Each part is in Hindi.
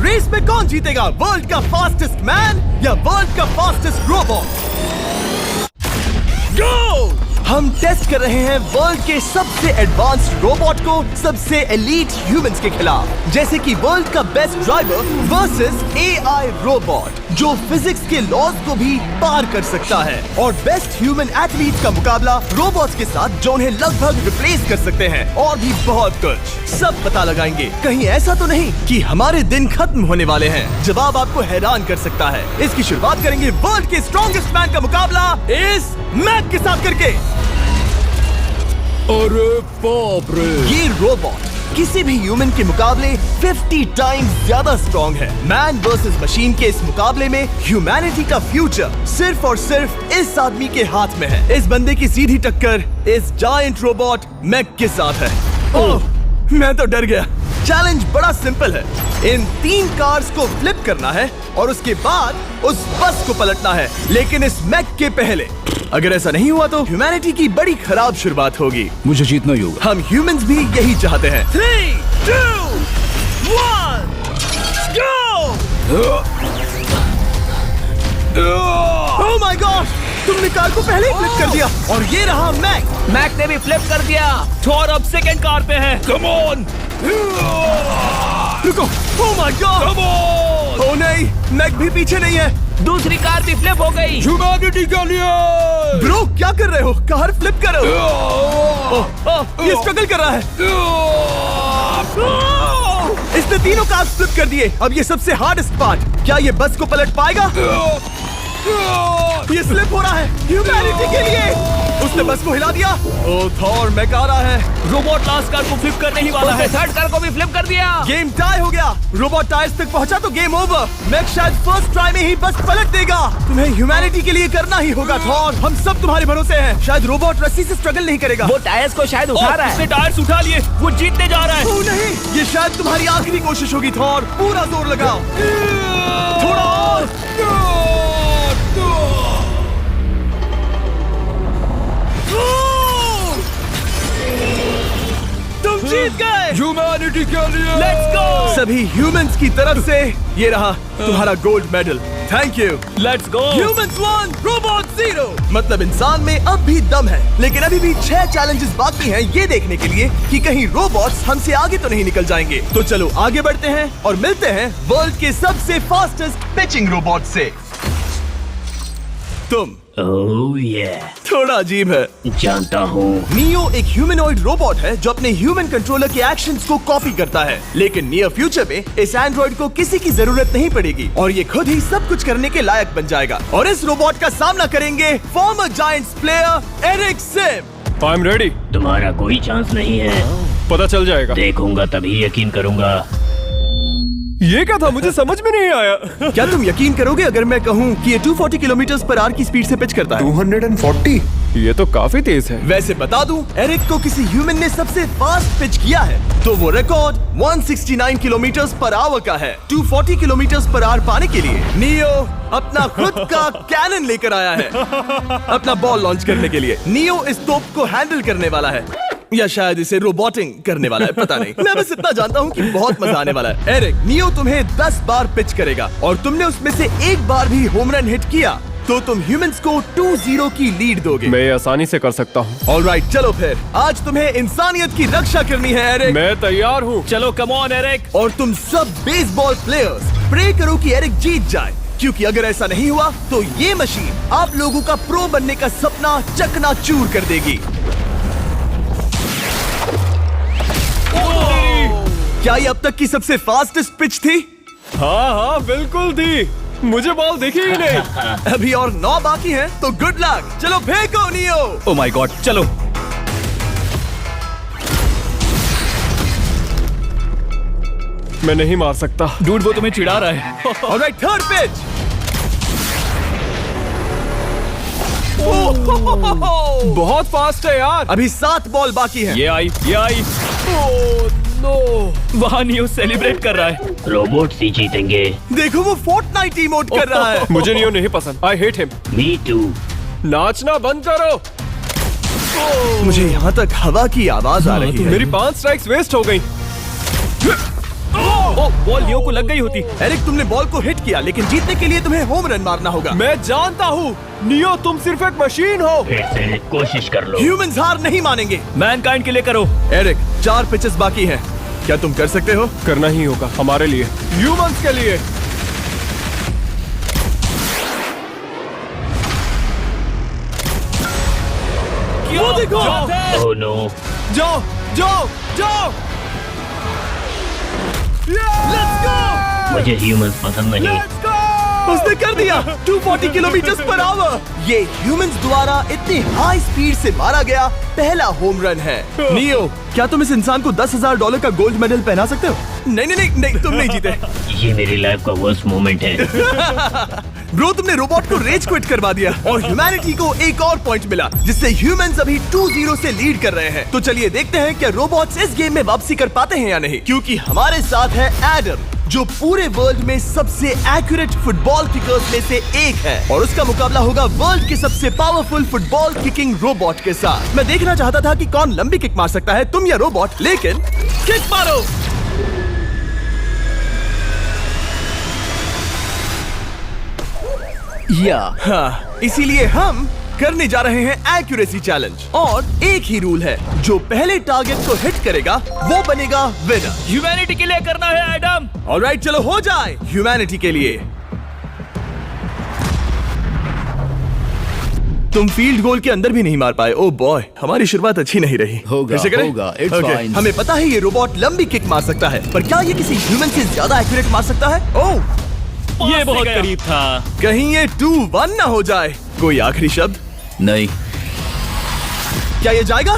रेस में कौन जीतेगा, वर्ल्ड का फास्टेस्ट मैन या वर्ल्ड का फास्टेस्ट रोबोट? गो! हम टेस्ट कर रहे हैं वर्ल्ड के सबसे एडवांस्ड रोबोट को सबसे एलीट ह्यूमंस के खिलाफ, जैसे कि वर्ल्ड का best driver versus AI robot जो फिजिक्स के लॉज को भी पार कर सकता है, और बेस्ट ह्यूमन एथलीट का मुकाबला रोबोट्स के साथ जो उन्हें लगभग रिप्लेस कर सकते हैं, और भी बहुत कुछ। सब पता लगाएंगे, कहीं ऐसा तो नहीं कि हमारे दिन खत्म होने वाले हैं। जवाब आपको हैरान कर सकता है। इसकी शुरुआत करेंगे वर्ल्ड के स्ट्रॉन्गेस्ट मैन का मुकाबला इस मैक के साथ करके। अरे बाप रे! ये रोबोट किसी भी ह्यूमन के मुकाबले 50 टाइम्स ज्यादा स्ट्रॉन्ग है। मैन वर्सेस मशीन के इस मुकाबले में ह्यूमैनिटी का फ्यूचर सिर्फ और सिर्फ इस आदमी के हाथ में है। इस बंदे की सीधी टक्कर इस जायंट रोबोट मैक के साथ है। ओह, मैं तो डर गया। चैलेंज बड़ा सिंपल है। इन 3 कार्स को फ्लिप करना है और उसके बाद उस बस को पलटना है, लेकिन इस मैक के पहले। अगर ऐसा नहीं हुआ तो ह्यूमैनिटी की बड़ी खराब शुरुआत होगी। मुझे जीतना ही होगा। हम ह्यूमंस भी यही चाहते हैं। 3, 2, 1, गो! Oh my god! तुमने कार को पहले ही फ्लिप कर दिया, और ये रहा मैक। मैक ने भी फ्लिप कर दिया। थॉर अब सेकंड कार पे है। Come on! रुको! Oh my god! Come on! Oh नहीं, मैक भी पीछे नहीं है। दूसरी कार भी फ्लिप हो गई। ह्यूमैनिटी के लिए! ब्रो, क्या कर रहे हो? कार फ्लिप करो। ये स्ट्रगल कर रहा है। इसने तीनों कार फ्लिप कर दिए। अब ये सबसे हार्डेस्ट पार्ट, क्या ये बस को पलट पाएगा? ये स्लिप हो रहा है ह्यूमैनिटी के लिए। उसने बस को हिला दिया। ओह थॉर, मैक आ रहा है। रोबोट लास्ट कार को फ्लिप करने ही वाला है। थर्ड कार को भी फ्लिप कर दिया। गेम टाई हो गया। रोबोट टायर्स तक पहुंचा तो गेम ओवर। मैक शायद फर्स्ट ट्राई में ही बस पलट देगा। तुम्हें ह्यूमैनिटी के लिए करना ही होगा थॉर। हम सब तुम्हारे भरोसे हैं। शायद रोबोट रस्सी से स्ट्रगल नहीं करेगा। वो टायर्स को शायद उठा रहा है। उसने टायर्स उठा लिए। वो जीतने जा रहा है। ओह नहीं, ये शायद तुम्हारी आखिरी कोशिश होगी थॉर। पूरा जोर लगाओ। थोड़ा और। तुम जीत गए। ह्यूमैनिटी के लिए! Let's go! सभी ह्यूमंस की तरफ से ये रहा तुम्हारा gold medal. Thank you. Let's go! Humans 1, robot 0। मतलब इंसान में अब भी दम है, लेकिन अभी भी 6 चैलेंजेस बाकी हैं ये देखने के लिए कि कहीं रोबोट्स हमसे आगे तो नहीं निकल जाएंगे। तो चलो आगे बढ़ते हैं और मिलते हैं वर्ल्ड के सबसे फास्टेस्ट पिचिंग रोबोट से। तुम ओह ये थोड़ा अजीब है, जानता हूँ। नियो एक ह्यूमनॉइड रोबोट है जो अपने ह्यूमन कंट्रोलर के एक्शंस को कॉपी करता है, लेकिन नियर फ्यूचर में इस एंड्रॉइड को किसी की जरूरत नहीं पड़ेगी और ये खुद ही सब कुछ करने के लायक बन जाएगा। और इस रोबोट का सामना करेंगे former Giants player Eric Sim. I am ready. तुम्हारा कोई चांस नहीं है। पता चल जाएगा। देखूंगा तभी यकीन करूंगा। ये क्या था, मुझे समझ में नहीं आया। क्या तुम यकीन करोगे अगर मैं कहूँ कि ये 240 किलोमीटर/आवर की स्पीड से पिच करता है? 240? ये तो काफी तेज है। वैसे बता दूं, एरिक को किसी ह्यूमन ने सबसे फास्ट पिच किया है तो वो रिकॉर्ड 169 किलोमीटर/आवर का है। 240 किलोमीटर/आवर पाने के लिए नियो अपना खुद का कैनन लेकर आया है अपना बॉल लॉन्च करने के लिए। नियो इस तोप को हैंडल करने वाला है, या शायद इसे रोबोटिंग करने वाला है, पता नहीं। मैं बस इतना जानता हूँ कि बहुत मजा आने वाला है। एरिक, नियो तुम्हें 10 बार पिच करेगा और तुमने उसमें से एक बार भी होम रन हिट किया तो तुम ह्यूमंस को 2-0 की लीड दोगे। मैं आसानी से कर सकता हूँ। ऑलराइट, चलो फिर आज तुम्हें इंसानियत की रक्षा करनी है एरिक। मैं तैयार हूँ। चलो कम ऑन एरिक। और तुम सब बेसबॉल प्लेयर्स प्रे करो कि एरिक जीत जाए, क्योंकि अगर ऐसा नहीं हुआ तो ये मशीन आप लोगों का प्रो बनने का सपना चकनाचूर कर देगी। क्या ये अब तक की सबसे फास्टेस्ट पिच थी? हाँ बिल्कुल थी। मुझे बॉल दिखी ही नहीं। अभी और 9 बाकी हैं, तो गुड लक। चलो फेंको नियो। ओह माय गॉड, चलो। मैं नहीं मार सकता। डूड, वो तुम्हें चिढ़ा रहा है। Alright, third pitch. बहुत फास्ट है यार। अभी 7 बॉल बाकी हैं। ये आई। वहाँ नियो सेलिब्रेट कर रहा है। रोबोट्स ही जीतेंगे। देखो वो फोर्टनाइट इमोट कर रहा है। मुझे नियो नहीं पसंद। I hate him. Me too. नाचना बंद करो। मुझे यहाँ तक हवा की आवाज आ रही है। मेरी 5 स्ट्राइक्स वेस्ट हो गई। वो बॉल लियो को लग गई होती। एरिक, तुमने बॉल को हिट किया, लेकिन जीतने के लिए तुम्हें होम रन मारना होगा। मैं जानता हूँ नियो, तुम सिर्फ एक मशीन हो। फिर से कोशिश कर लो। ह्यूमंस हार नहीं मानेंगे। मैनकाइंड के लिए करो। एरिक, 4 पिचेस बाकी हैं। क्या तुम कर सकते हो? करना ही होगा हमारे लिए, ह्यूमंस के लिए। वो देखो। Oh no. जाओ जाओ जाओ। Let's go. मुझे ह्यूमंस पसंद नहीं। उसने कर दिया 240 किलोमीटर पर आवर। ये ह्यूमंस द्वारा इतनी हाई स्पीड से मारा गया पहला होम रन है। नियो, क्या तुम इस इंसान को $10,000 का गोल्ड मेडल पहना सकते हो? नहीं नहीं नहीं नहीं, तुम नहीं जीते। ये मेरी लाइफ का वर्स्ट मोमेंट है। ब्रो, तुमने रोबोट को रेज क्विट करवा दिया और ह्यूमैनिटी को एक और पॉइंट मिला, जिससे ह्यूमंस अभी 2-0 से लीड कर रहे हैं। तो चलिए देखते हैं क्या रोबोट्स इस गेम में वापसी कर पाते हैं या नहीं, क्योंकि हमारे साथ है एडम, जो पूरे वर्ल्ड में सबसे एक्यूरेट फुटबॉल किकर्स में से एक है, और उसका मुकाबला होगा वर्ल्ड के सबसे पावरफुल फुटबॉल किकिंग रोबोट के साथ। मैं देखना चाहता था कि कौन लंबी किक मार सकता है, तुम या रोबोट, लेकिन किक मारो। हाँ, इसीलिए हम करने जा रहे हैं एक्यूरेसी चैलेंज, और एक ही रूल है, जो पहले टारगेट को हिट करेगा वो बनेगा विनर। ह्यूमैनिटी के लिए करना है एडम। ऑलराइट, चलो हो जाए ह्यूमैनिटी के लिए। तुम फील्ड गोल के अंदर भी नहीं मार पाए। ओ बॉय, हमारी शुरुआत अच्छी नहीं रही। होगा, फिर से करें? होगा, it's Okay, fine. हमें पता है ये रोबोट लंबी किक मार सकता है, पर क्या ये किसी ह्यूमन से ज्यादा एक्यूरेट मार सकता है? ओह, ये बहुत करीब था। कहीं ये 2-1 ना हो जाए। कोई आखिरी शब्द? नहीं। क्या ये जाएगा?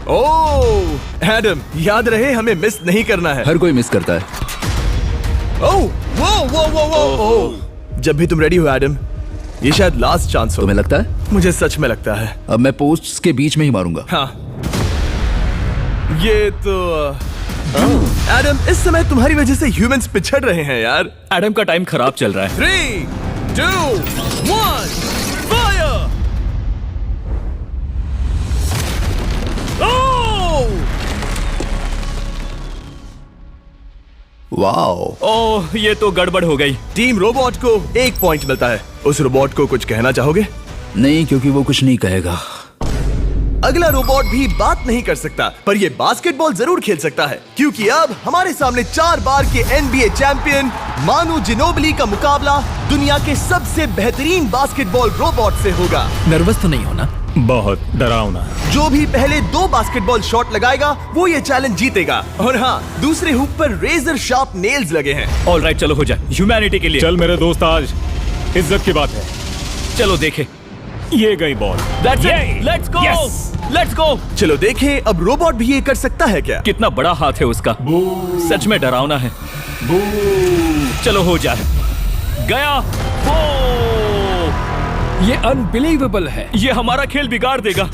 ओह एडम, याद रहे हमें मिस नहीं करना है। हर कोई मिस करता है। ओह वो जब भी तुम रेडी हो एडम, ये शायद लास्ट चांस हो। तुम्हें लगता है? मुझे सच में लगता है। अब मैं पोस्ट्स के बीच में ही मारूंगा। हाँ, ये तो एडम, इस समय तुम्हारी वजह से ह्यूमंस पिछड़ रहे हैं यार। एडम का टाइम खराब चल रहा है। 3, 2, 1, फायर! वाओ। ओह, ये तो गड़बड़ हो गई। टीम रोबोट को 1 पॉइंट मिलता है। उस रोबोट को कुछ कहना चाहोगे? नहीं, क्योंकि वो कुछ नहीं कहेगा। अगला रोबोट भी बात नहीं कर सकता, पर ये बास्केटबॉल जरूर खेल सकता है, क्योंकि अब हमारे सामने 4 बार के NBA चैंपियन मानू जिनोबिली का मुकाबला दुनिया के सबसे बेहतरीन बास्केटबॉल रोबोट से होगा। नर्वस तो नहीं होना? बहुत डरावना। जो भी पहले 2 बास्केटबॉल शॉट लगाएगा वो ये चैलेंज जीतेगा। और हाँ, दूसरे हुक पर रेजर शार्प नेल्स लगे हैं। ऑलराइट, चलो हो जाए ह्यूमैनिटी के लिए। चल मेरे दोस्त, आज इज्जत की बात है। चलो देखे। ये गई ball. That's it. Let's go. Let's go. चलो देखें अब रोबोट भी ये कर सकता है क्या? कितना बड़ा हाथ है उसका। सच में डरावना है। चलो हो जाए। गया। ये अनबिलीवेबल है। ये हमारा खेल बिगाड़ देगा।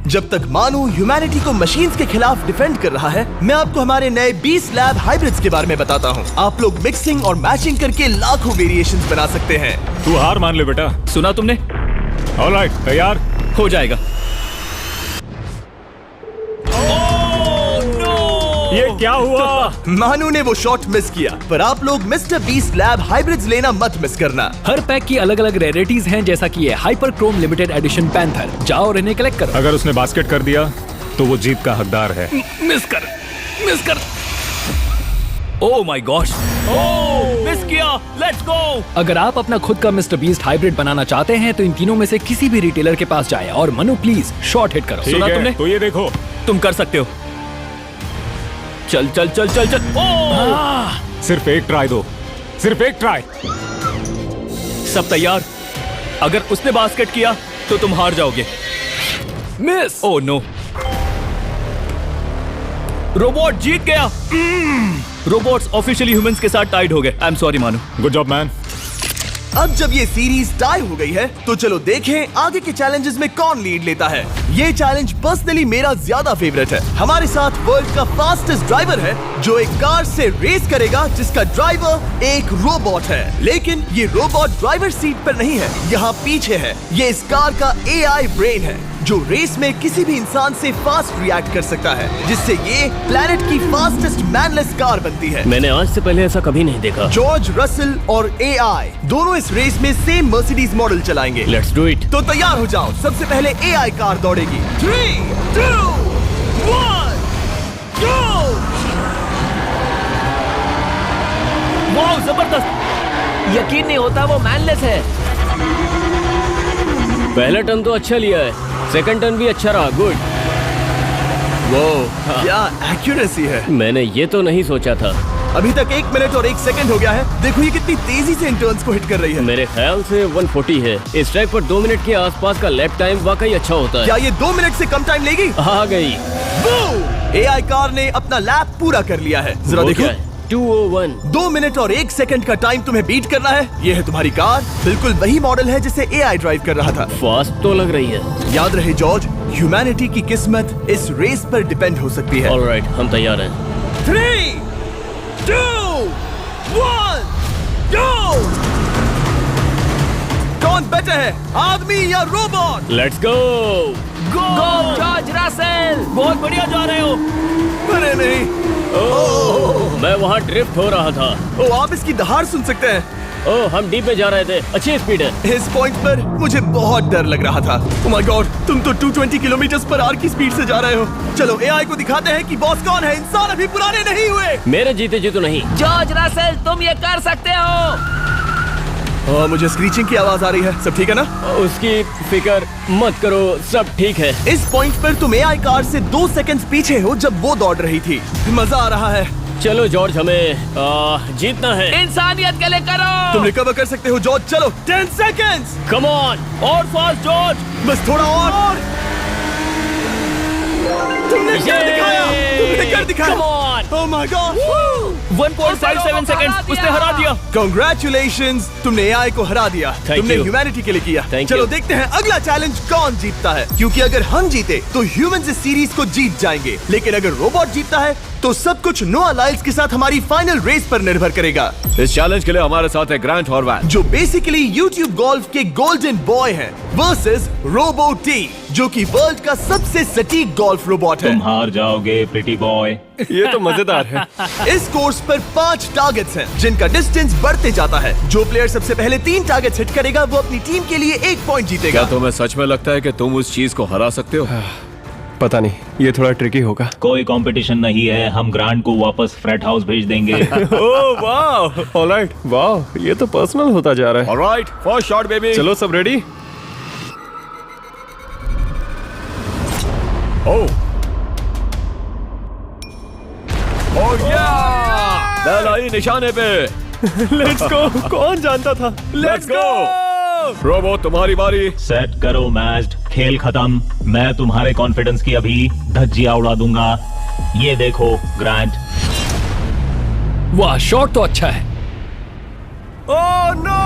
जब तक मानू ह्यूमैनिटी को मशीन्स के खिलाफ डिफेंड कर रहा है, मैं आपको हमारे नए 20 लैब हाइब्रिड्स के बारे में बताता हूँ। आप लोग मिक्सिंग और मैचिंग करके लाखों वेरिएशंस बना सकते हैं। तू हार मान ले बेटा। सुना तुमने? ऑलराइट, तैयार? हो जाएगा। ये क्या हुआ? मानू ने वो शॉट मिस किया, पर आप लोग मिस्टर 20 लैब हाइब्रिड्स लेना मत मिस करना। हर पैक की अलग अलग रेयरिटीज हैं, जैसा कि ये hyper Chrome limited edition panther. जाओ और इन्हें कलेक्ट करो। अगर उसने बास्केट कर दिया तो वो जीत का हकदार है। मिस कर। Oh my gosh. Oh, miss किया। Let's go. अगर आप अपना खुद का मिस्टर बीस्ट हाइब्रिड बनाना चाहते हैं तो इन तीनों में से किसी भी रिटेलर के पास जाए और मनु प्लीज शॉट हिट करो। ठीक सुना है, तुमने? तो ये देखो। तुम कर सकते हो। चल। ओह! सिर्फ एक ट्राई दो, सिर्फ एक ट्राई। सब तैयार? अगर उसने बास्केट किया तो तुम हार जाओगे। मिस। ओह नो, रोबोट जीत गया। रोबोट्स ऑफिशियली ह्यूमंस के साथ टाइड हो गए। आई एम सॉरी मानू। Good job man. अब जब ये सीरीज टाई हो गई है, तो चलो देखें आगे के चैलेंजेस में कौन लीड लेता है। ये चैलेंज पर्सनली मेरा ज्यादा फेवरेट है। हमारे साथ वर्ल्ड का फास्टेस्ट ड्राइवर है, जो एक कार से रेस करेगा जिसका ड्राइवर एक रोबोट है। लेकिन ये रोबोट ड्राइवर सीट पर नहीं है, यहाँ पीछे है। ये इस कार का AI ब्रेन है, जो रेस में किसी भी इंसान से फास्ट रिएक्ट कर सकता है, जिससे ये प्लेनेट की फास्टेस्ट मैनलेस कार बनती है। मैंने आज से पहले ऐसा कभी नहीं देखा। जॉर्ज रसल और AI दोनों इस रेस में सेम मर्सिडीज मॉडल चलाएंगे। Let's do it. तो तैयार हो जाओ, सबसे पहले AI कार दौड़ेगी। 3, 2, 1, go! वाह जबरदस्त, यकीन नहीं होता वो मैनलेस है। पहला टर्न तो अच्छा लिया है, सेकंड टर्न भी अच्छा रहा। गुड। वो क्या एक्यूरेसी है। मैंने ये तो नहीं सोचा था। अभी तक 1 मिनट और 1 सेकंड हो गया है। देखो ये कितनी तेजी से इन टर्न्स को हिट कर रही है। मेरे ख्याल से 140 है। इस ट्रैक पर 2 मिनट के आसपास का लैप टाइम वाकई अच्छा होता है। क्या ये 2 मिनट से कम टाइम लेगी? आ गई। AI कार ने अपना लैप पूरा कर लिया है। जरा वो देखो, क्या है? 201। 2 मिनट और 1 सेकंड का टाइम तुम्हें बीट करना है। ये है तुम्हारी कार, बिल्कुल वही मॉडल है जिसे AI ड्राइव कर रहा था। फास्ट तो लग रही है। याद रहे जॉर्ज, ह्यूमैनिटी की किस्मत इस रेस पर डिपेंड हो सकती है। ऑलराइट, हम तैयार हैं। 3, 2, 1, go! कौन बेटर है, आदमी या robot? Let's go. Go George Russell, बहुत बढ़िया जा रहे हो। अरे नहीं, मैं वहाँ ड्रिफ्ट हो रहा था। ओ आप इसकी दहाड़ सुन सकते हैं। ओह, हम डीप में जा रहे थे। अच्छी स्पीड है। इस पॉइंट पर मुझे बहुत डर लग रहा था। ओह माय गॉड, तुम तो 220 किलोमीटर पर आवर की स्पीड से जा रहे हो। चलो AI को दिखाते हैं कि बॉस कौन है। इंसान अभी पुराने नहीं हुए। मेरे जीते जी तो नहीं। जॉर्ज रसेल, तुम ये कर सकते हो। मुझे स्क्रीचिंग की आवाज आ रही है। सब ठीक है ना? उसकी फिक्र मत करो, सब ठीक है। इस पॉइंट पर तुम AI कार से 2 सेकंड पीछे हो जब वो दौड़ रही थी। मजा आ रहा है। चलो जॉर्ज, हमें जीतना है। इंसानियत के लिए करो। तुम रिकवर कर सकते हो जॉर्ज। चलो 10 सेकंड्स। कम ऑन, और फास्ट जॉर्ज। बस थोड़ा और। तुमने कर दिखाया। तुमने कर दिखाया। Come on. Oh my God. 1.57 seconds, उसने हरा दिया। Congratulations, तुमने AI को हरा दिया। Thank तुमने you. ह्यूमैनिटी के लिए किया। Thank चलो you. देखते हैं अगला चैलेंज कौन जीतता है, क्योंकि अगर हम जीते तो ह्यूमंस इस सीरीज को जीत जाएंगे, लेकिन अगर रोबोट जीतता है तो सब कुछ नोआ लाइल्स के साथ हमारी फाइनल रेस पर निर्भर करेगा। इस चैलेंज के लिए हमारे साथ है ग्रांट हॉर्वैट, जो बेसिकली यूट्यूब गोल्फ के गोल्डन बॉय हैं, वर्सेस रोबो टी, जो कि वर्ल्ड का सबसे सटीक गोल्फ रोबोट है। तुम हार जाओगे प्रिटी बॉय। ये तो मजेदार है। इस कोर्स पर 5 टारगेट्स हैं, जिनका डिस्टेंस बढ़ते जाता है। जो प्लेयर सबसे पहले 3 टारगेट्स हिट करेगा वो अपनी टीम के लिए 1 पॉइंट जीतेगा। क्या तुम्हें सच में लगता है कि तुम उस चीज को हरा सकते हो? पता नहीं, ये थोड़ा ट्रिकी होगा। कोई कंपटीशन नहीं है, हम ग्रांट को वापस फ्रेट हाउस भेज देंगे। ओह वाह, ऑलराइट, वाह, ये तो पर्सनल होता जा रहा है। Alright, first shot baby. चलो सब रेडी? ओह या, बैल आई निशाने पे। Let's go. कौन जानता था? Let's go. रोबो, तुम्हारी बारी। सेट करो मैच, खेल खत्म। मैं तुम्हारे कॉन्फिडेंस की अभी धज्जियां उड़ा दूंगा। ये देखो ग्रांट। वाह, शॉट तो अच्छा है। Oh no!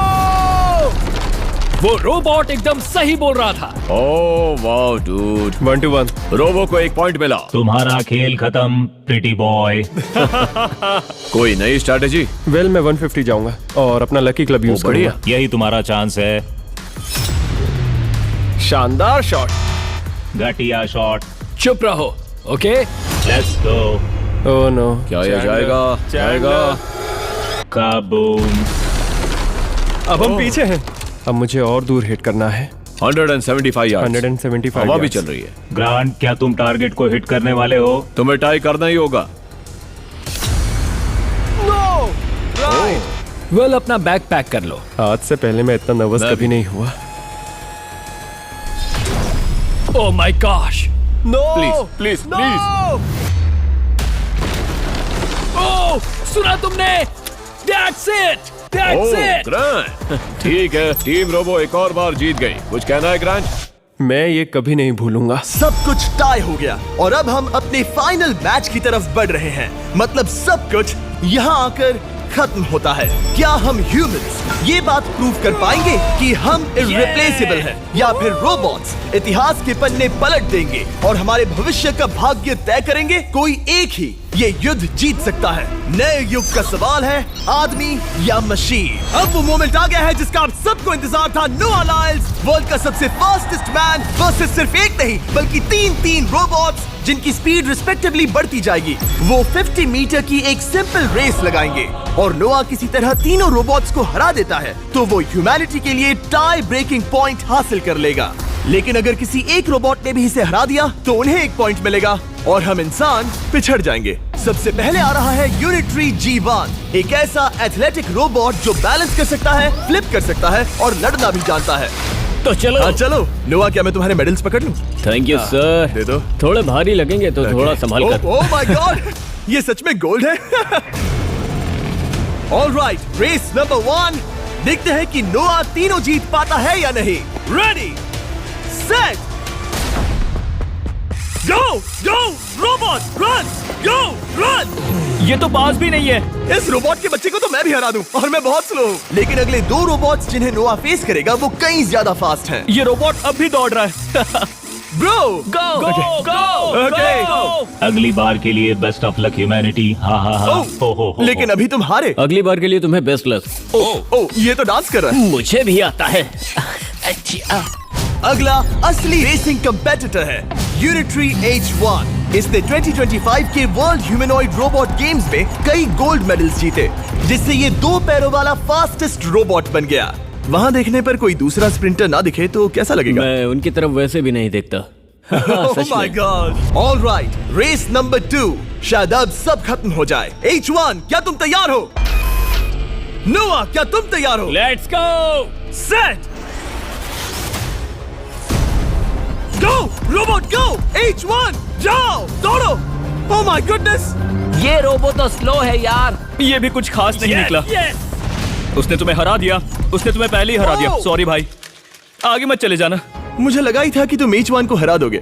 वो रोबोट एकदम सही बोल रहा था। Oh wow dude, 1 to 1। Robo को 1 पॉइंट मिला। तुम्हारा खेल खत्म प्रिटी बॉय। कोई नई स्ट्रैटेजी? वेल, मैं 150 जाऊंगा और अपना लकी क्लब यूज बढ़िया। करूंगा। यही तुम्हारा चांस है। शानदार शॉट। घटिया शॉट। चुप रहो, okay? Let's go. Oh no, क्या ये जाएगा? जाएगा। काबूम। अब हम पीछे हैं। अब मुझे और दूर हिट करना है। 175 यार्ड्स। 175 हवा भी yards। चल रही है। ग्रांट, क्या तुम टारगेट को हिट करने वाले हो? तुम्हें टाई करना ही होगा। वेल, अपना बैग पैक कर लो। आज से पहले मैं इतना नर्वस मैं कभी भी। नहीं हुआ। Oh my gosh. No! Please please please. Oh, सुना तुमने? That's it! That's it! Grant, ठीक है, टीम रोबो एक और बार जीत गई। कुछ कहना है ग्रांट? मैं ये कभी नहीं भूलूंगा। सब कुछ टाई हो गया और अब हम अपने फाइनल मैच की तरफ बढ़ रहे हैं। मतलब सब कुछ यहाँ आकर खत्म होता है। क्या हम ह्यूमंस ये बात प्रूव कर पाएंगे कि हम इररिप्लेसेबल हैं, या फिर रोबोट्स इतिहास के पन्ने पलट देंगे और हमारे भविष्य का भाग्य तय करेंगे? कोई एक ही ये युद्ध जीत सकता है। नए युग का सवाल है, आदमी या मशीन। अब वो मोमेंट आ गया है जिसका आप सबको इंतजार था। नोआ लाइल्स, वर्ल्ड का सबसे फास्टेस्ट मैन वर्सेस सिर्फ एक नहीं बल्कि तीन रोबोट्स जिनकी स्पीड रिस्पेक्टिवली बढ़ती जाएगी। वो 50 मीटर की एक सिंपल रेस लगाएंगे और नोआ किसी तरह तीनों रोबोट्स को हरा देता है तो वो ह्यूमैनिटी के लिए टाई ब्रेकिंग पॉइंट हासिल कर लेगा। लेकिन अगर किसी एक रोबोट ने भी इसे हरा दिया तो उन्हें एक पॉइंट मिलेगा और हम इंसान पिछड़ जाएंगे। सबसे पहले आ रहा है यूनिट्री G1, एक ऐसा एथलेटिक रोबोट जो बैलेंस कर सकता है, फ्लिप कर सकता है और लड़ना भी जानता है। तो चलो। हाँ चलो। नोआ, क्या मैं तुम्हारे मेडल्स पकड़ लूं? Thank you sir. दे दो। थोड़े भारी लगेंगे तो थोड़ा संभाल कर। ओह माय गॉड, ये सच में गोल्ड है। ऑलराइट, रेस नंबर 1, देखते हैं कि नोआ तीनों जीत पाता है या नहीं। रेडी, सेट, गो गो रोबोट, रन गो रन। ये तो पास भी नहीं है। इस रोबोट के बच्चे को तो मैं भी हरा दूं और मैं बहुत स्लो हूं। लेकिन अगले 2 रोबोट्स जिन्हें नोआ फेस करेगा वो कहीं ज्यादा फास्ट हैं। ये रोबोट अब भी दौड़ रहा है। ब्रो गो गो Okay. गो। अगली बार के लिए बेस्ट ऑफ लक ह्यूमैनिटी। हाँ हाँ हाँ। हो। लेकिन अभी तुम हारे। अगली बार के लिए तुम्हें बेस्ट लक। ओ, ये तो डांस कर रहा है। मुझे भी आता है। अगला असली रेसिंग कंपेटिटर है यूनिट्री H1। इसने 2025 के वर्ल्ड ह्यूमनॉइड रोबोट गेम्स में कई गोल्ड मेडल्स जीते, जिससे ये 2 पैरों वाला फास्टेस्ट रोबोट बन गया। वहाँ देखने पर कोई दूसरा स्प्रिंटर ना दिखे तो कैसा लगेगा? मैं उनकी तरफ वैसे भी नहीं देखता। Oh my God! All right, race number 2। शायद अब सब खत्म हो जाए। H1, क्या तुम तैयार हो? नोआ, क्या तुम तैयार हो? Let's go. Set, go robot go. H1, जाओ दौड़ो। Oh my goodness! ये रोबोट तो स्लो है यार। ये भी कुछ खास नहीं निकला। उसने तुम्हें हरा दिया। उसने तुम्हें पहले ही हरा दिया। Oh! सॉरी भाई, आगे मत चले जाना। मुझे लगा ही था कि तुम H1 को हरा दोगे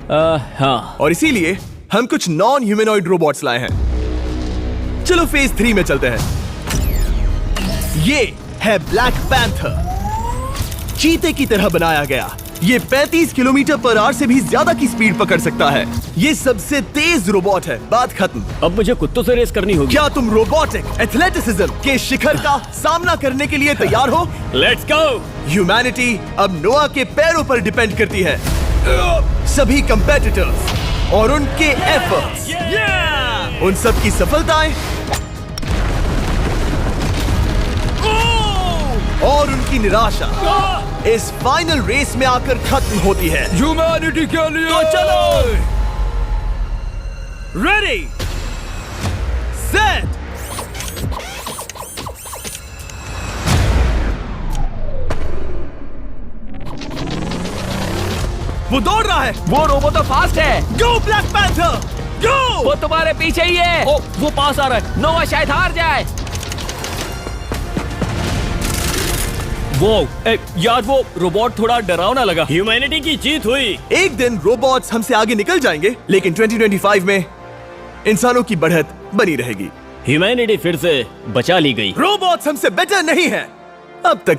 हाँ। और इसीलिए हम कुछ नॉन ह्यूमनॉइड रोबोट्स लाए हैं। चलो फेज 3 में चलते हैं। ये है ब्लैक पैंथर, चीते की तरह बनाया गया। ये 35 किलोमीटर पर आवर से भी ज्यादा की स्पीड पकड़ सकता है। ये सबसे तेज रोबोट है। बात खत्म। अब मुझे कुत्तों से रेस करनी होगी। क्या तुम रोबोटिक एथलेटिसिज्म के शिखर का सामना करने के लिए तैयार हो? Let's go. ह्यूमैनिटी अब नोआ के पैरों पर डिपेंड करती है। सभी कंपेटिटर्स और उनके एफर्ट्स, उन सब की सफलताएं और उनकी निराशा इस फाइनल रेस में आकर खत्म होती है। ह्यूमैनिटी के लिए। तो चलो, रेडी, सेट, वो दौड़ रहा है। वो रोबोट तो फास्ट है। गो ब्लैक पैंथर, गो। वो तुम्हारे पीछे ही है। ओ, वो पास आ रहा है। नोआ शायद हार जाए। वो यार, वो रोबोट थोड़ा डरावना लगा। ह्यूमैनिटी की जीत हुई। एक दिन रोबोट्स हमसे आगे निकल जाएंगे, लेकिन 2025 में इंसानों की बढ़त बनी रहेगी। ह्यूमैनिटी फिर से बचा ली गई। रोबोट्स हमसे बेटर नहीं है अब तक।